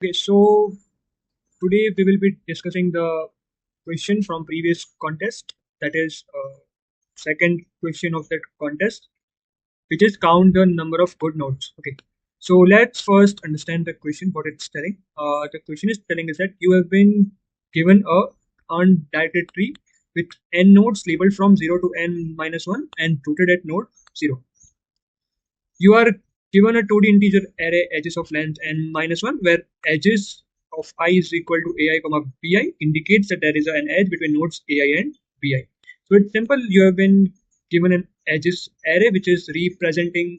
Okay, so today we will be discussing the question from previous contest. That is second question of that contest, which is count the number of good notes. Okay, so let's first understand the question. What it's telling. The question is telling us that you have been given a undirected tree with n nodes labeled from 0 to n minus 1 and rooted at node 0. You are given a 2D integer array edges of length n minus 1 where edges of I is equal to ai comma bi indicates that there is an edge between nodes ai and bi. So it's simple. You have been given an edges array which is representing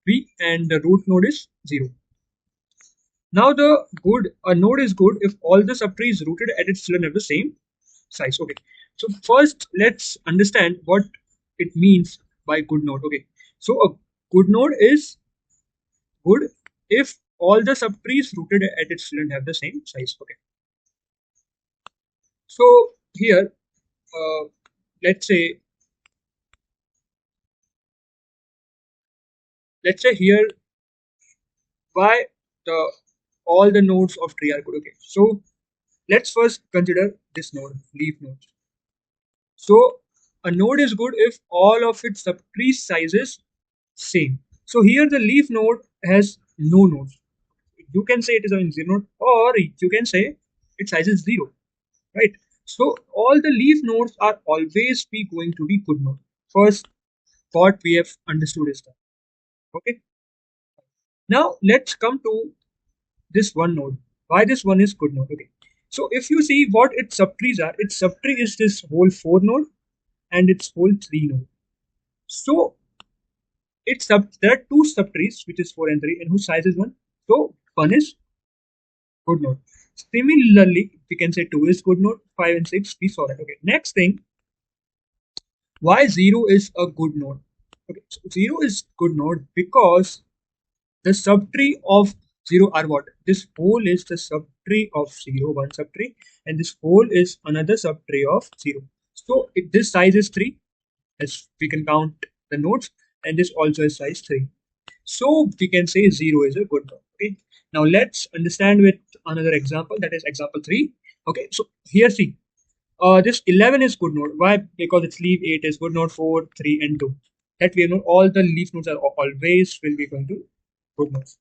v and the root node is 0. Now the good a node is good if all the subtrees rooted at its children have the same size. Okay. So first let's understand what it means by good node. Okay. So a good node is good if all the subtrees rooted at its children have the same size. Okay. So here, uh, let's say here why the all the nodes of tree are good. Okay. So let's first consider this node, leaf node. So a node is good if all of its subtree sizes same. So here the leaf node has no nodes. You can say it is a zero node, or you can say its size is zero, right? So all the leaf nodes are always be going to be good node. First, what we have understood is that. Okay. Now let's come to this one node. Why this one is good node? Okay. So if you see what its subtrees are, its subtree is this whole 4 node and its whole 3 node. So there are two subtrees which is 4 and 3 and whose size is 1. So 1 is good node. Similarly, we can say 2 is good node, 5 and 6 we saw that. Okay. Next thing, why 0 is a good node? Okay, so 0 is good node because the subtree of 0 are what? This whole is the subtree of 0, one subtree, and this whole is another subtree of 0. So this size is 3, as we can count the nodes, and this also is size 3. So we can say 0 is a good node. Okay. Now let's understand with another example, that is example 3. Okay, so here see, this 11 is good node. Why? Because its leaf 8 is good node, 4, 3, and 2. That we know all the leaf nodes are always will be going to good nodes.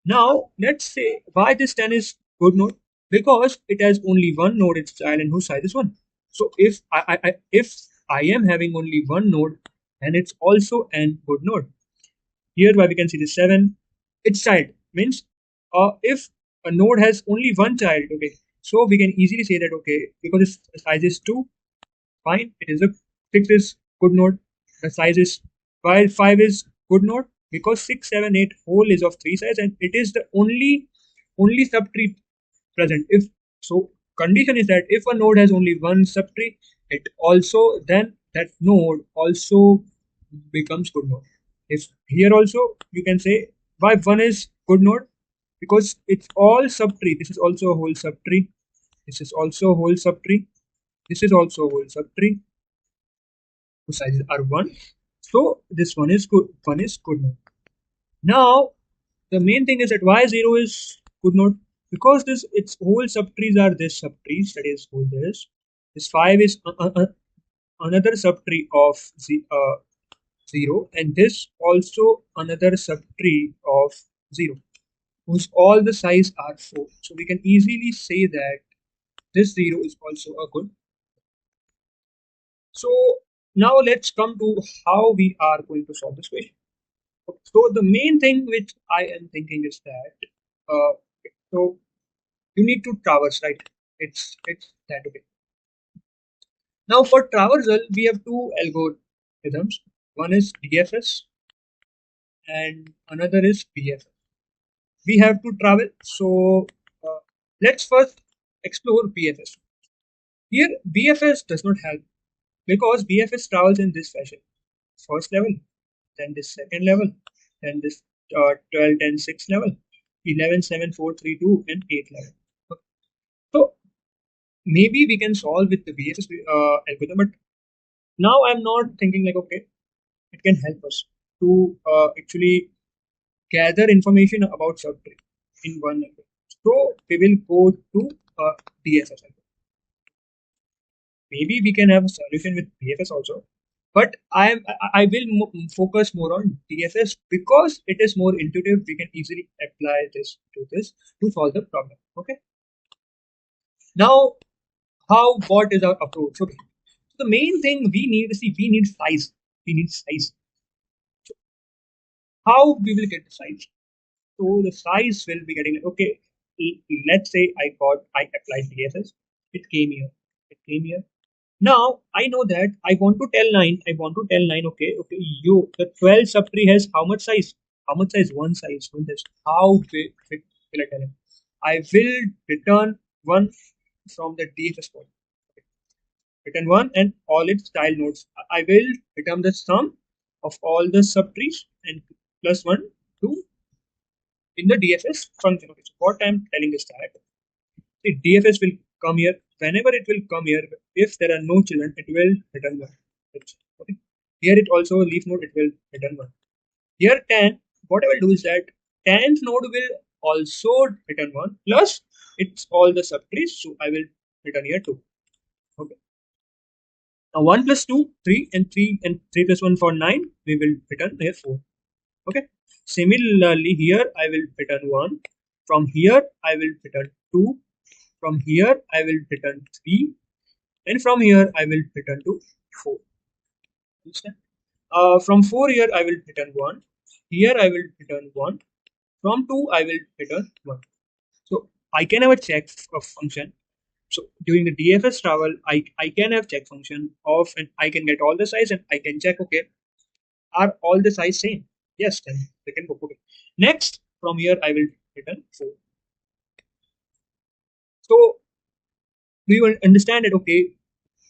Now, let's say why this 10 is good node? Because it has only one node, its child, and whose size is 1. So if I am having only one node, and it's also an good node. Here why we can see the 7, its child means if a node has only one child, okay, so we can easily say that okay, because its size is 2, fine, it is a 6 is good node. The size is while 5 is good node because 6, 7, 8 whole is of 3 size and it is the only subtree present. If so, condition is that if a node has only one subtree, it also then that node also becomes good node. If here also you can say why one is good node because it's all subtree. This is also a whole subtree. This is also a whole subtree. This is also a whole subtree whose sizes are 1. So this one is good. One is good node. Now the main thing is that why 0 is good node because this its whole subtrees are this subtrees that is whole this. This 5 is another subtree of 0 and this also another subtree of 0 whose all the size are 4. So we can easily say that this 0 is also a good. So now let's come to how we are going to solve this question. So the main thing which I am thinking is that so you need to traverse, right? It's that okay. Now for traversal we have two algorithms. One is DFS and another is BFS. We have to travel. So let's first explore BFS. Here BFS does not help because BFS travels in this fashion. First level, then this second level, then this 12, 10, 6 level, 11, 7, 4, 3, 2, and 8 level. Okay. So maybe we can solve with the BFS algorithm, but now I'm not thinking like, okay, it can help us to actually gather information about subtree in one level. So we will go to DFS. Maybe we can have a solution with BFS also, but I will focus more on DFS because it is more intuitive. We can easily apply this to solve the problem. Okay. Now, how what is our approach? Okay. So the main thing we need to see, we need size. We need size. How we will get the size? So the size will be getting okay. Let's say I applied DFS. It came here. It came here. Now I know that I want to tell line. I want to tell line. Okay, okay. You the 12 subtree has how much size? How much size? One size. One size. How big will I tell him? I will return one from the DFS point. Return one and all its style nodes. I will return the sum of all the subtrees and plus one to in the DFS function. Okay, so what I'm telling is that the DFS will come here. Whenever it will come here, if there are no children, it will return one. Okay. Here it also leaf node, it will return one. Here 10, what I will do is that 10th node will also return one plus it's all the subtrees. So I will return here 2. Okay. Now 1 plus 2, 3 and 3 plus 1 for 9, we will return here 4. Okay. Similarly, here I will return 1. From here I will return 2. From here I will return 3. And from here I will return to 4. Understand? From 4 here I will return 1. Here I will return 1. From 2 I will return 1. So I can have a check of function. So during the DFS travel, I can have check function of and I can get all the size and I can check, okay, are all the size same? Yes, then they can go. Okay. Next, from here I will return 4. So do you understand it? Okay,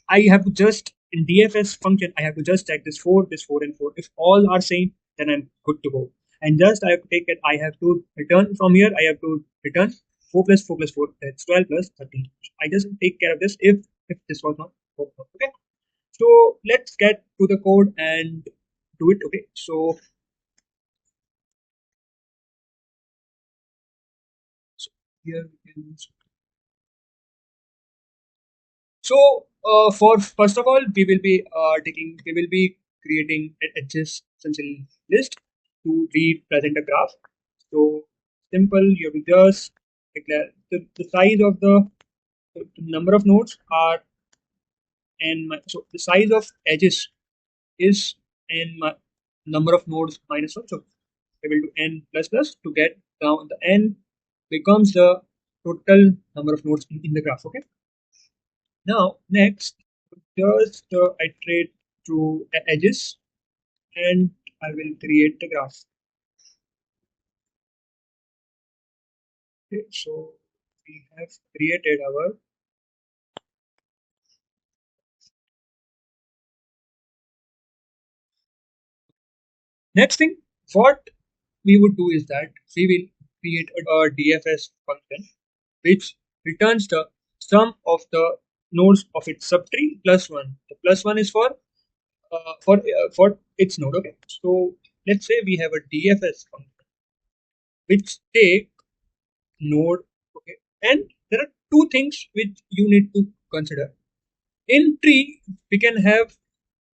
I have to just in DFS function, I have to just check this 4 and 4. If all are same, then I'm good to go. And just I have to take it, I have to return from here, I have to return 4 plus 4 plus 4, that's 12 plus 13. I just take care of this if this was not worked out. Okay. So let's get to the code and do it. Okay. So here we can So, for first of all, we will be creating an adjacency list to represent a graph. So, simple, you have to just declare the size of the number of nodes are so the size of edges is number of nodes minus one. So, we will do n plus plus to get down the n becomes the total number of nodes in the graph. Okay. Now, next, just iterate through edges and I will create the graph. Okay, so we have created our next thing. What we would do is that we will create a DFS function which returns the sum of the nodes of its subtree plus one. The plus one is for its node. Okay, so let's say we have a DFS function which take node. Okay, and there are two things which you need to consider. In tree, we can have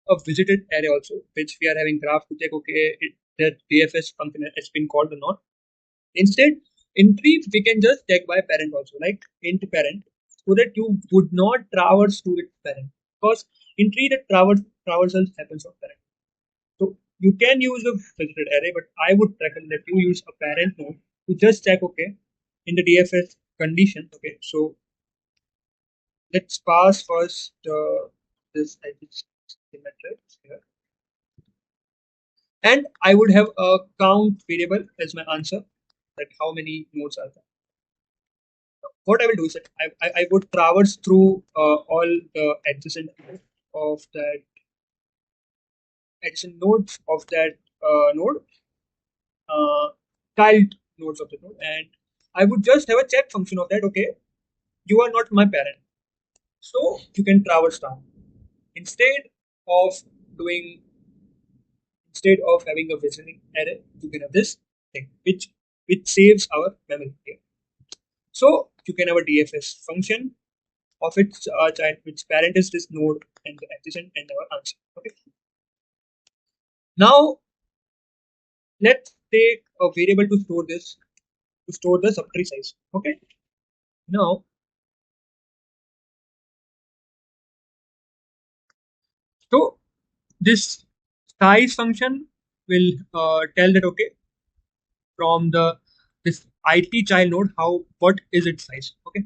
a visited array also, which we are having graph to check, okay, the DFS function has been called or not. Instead, in tree, we can just check by parent also, like int parent, so that you would not traverse to its parent. Because in tree, the traversal happens on parent. So you can use a visited array, but I would recommend that you use a parent node to just check, okay, in the DFS condition. Okay, so let's pass first this edge matrix here. And I would have a count variable as my answer, that how many nodes are there. What I will do is that I would traverse through all the adjacent nodes of that node, uh, child nodes of the node, and I would just have a check function of that. Okay, you are not my parent, so you can traverse down. Instead of doing instead of having a visiting array, you can have this thing which saves our memory here. So you can have a DFS function of its child, which parent is this node and the adjacent and our answer. Okay. Now let's take a variable to store this, to store the subtree size. Okay. Now, so this size function will tell that, okay, from the this IT child node, how what is its size. Okay.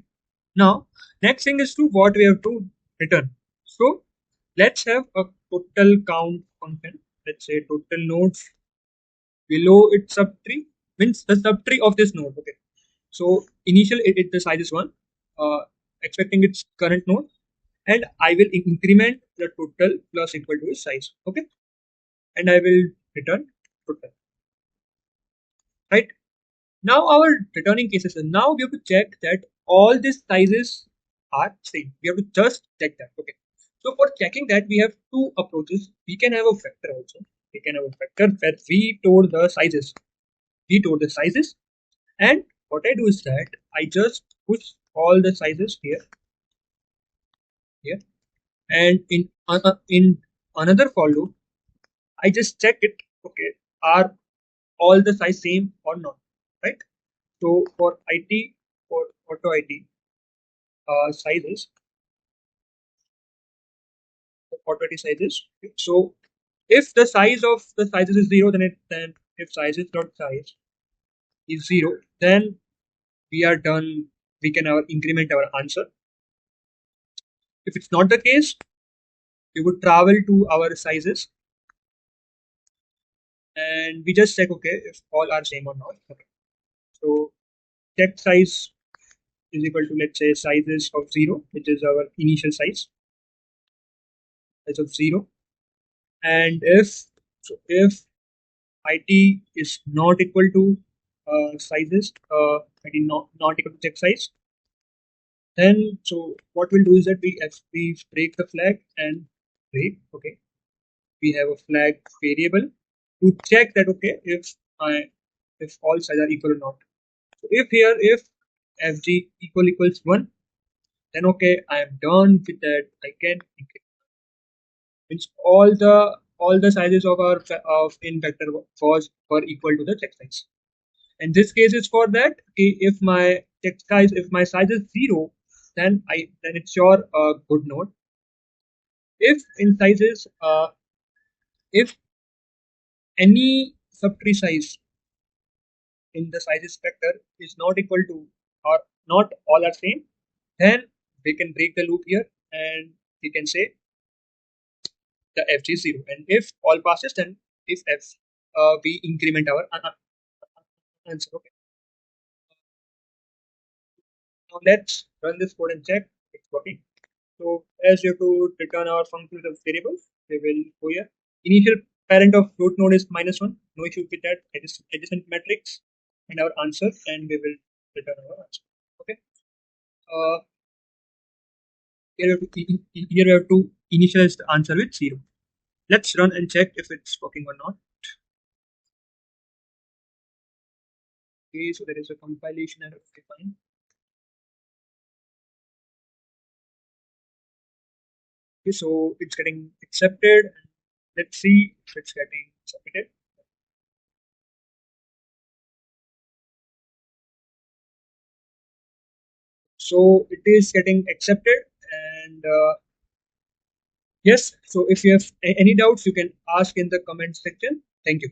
Now next thing is to what we have to return. So let's have a total count function. Let's say total nodes below its subtree, means the subtree of this node. Okay. So initial the size is one, uh, expecting its current node, and I will increment the total plus equal to its size. Okay. And I will return total. Right. Now our returning cases are, now we have to check that all these sizes are same. We have to just check that. Okay. So for checking that, we have two approaches. We can have a vector also. We can have a vector where we store the sizes. We store the sizes, and what I do is that I just push all the sizes here, here, and in another for loop, I just check it. Okay, are all the size same or not? Right. So for IT, for auto IT sizes, auto IT sizes. So if the size of the sizes is zero, then if size is not size is zero, then we are done. We can increment our answer. If it's not the case, we would travel to our sizes and we just check, okay, if all are same or not. Okay. So check size is equal to, let's say, sizes of zero, which is our initial size of zero. And if IT is not equal to sizes, IT not equal to check size, then so what we'll do is that we break the flag and break. Okay, we have a flag variable to check that, okay, if all sizes are equal or not. So if fg equals 1, then okay, I am done with that. I can means all the sizes of our of in vector was were equal to the check size. And this case is for that, okay, if my check size, if my size is zero, then it's your good node. If in sizes, if any subtree size in the sizes vector is not equal to, or not all are same, then we can break the loop here and we can say the fg is 0. And if all passes, then if f, we increment our answer. Okay. Now let's run this code and check it's working. So as you have to return our function with a variable, we will go here. Initial parent of root node is -1. No issue with that. It is adjacent matrix and our answer, and we will return our answer. Okay. Uh, here we have to initialize the answer with 0. Let's run and check if it's working or not. Okay, so there is a compilation error. Okay, fine. Okay, so it's getting accepted. Let's see if it's getting submitted. So it is getting accepted, and yes. So if you have any doubts, you can ask in the comment section. Thank you.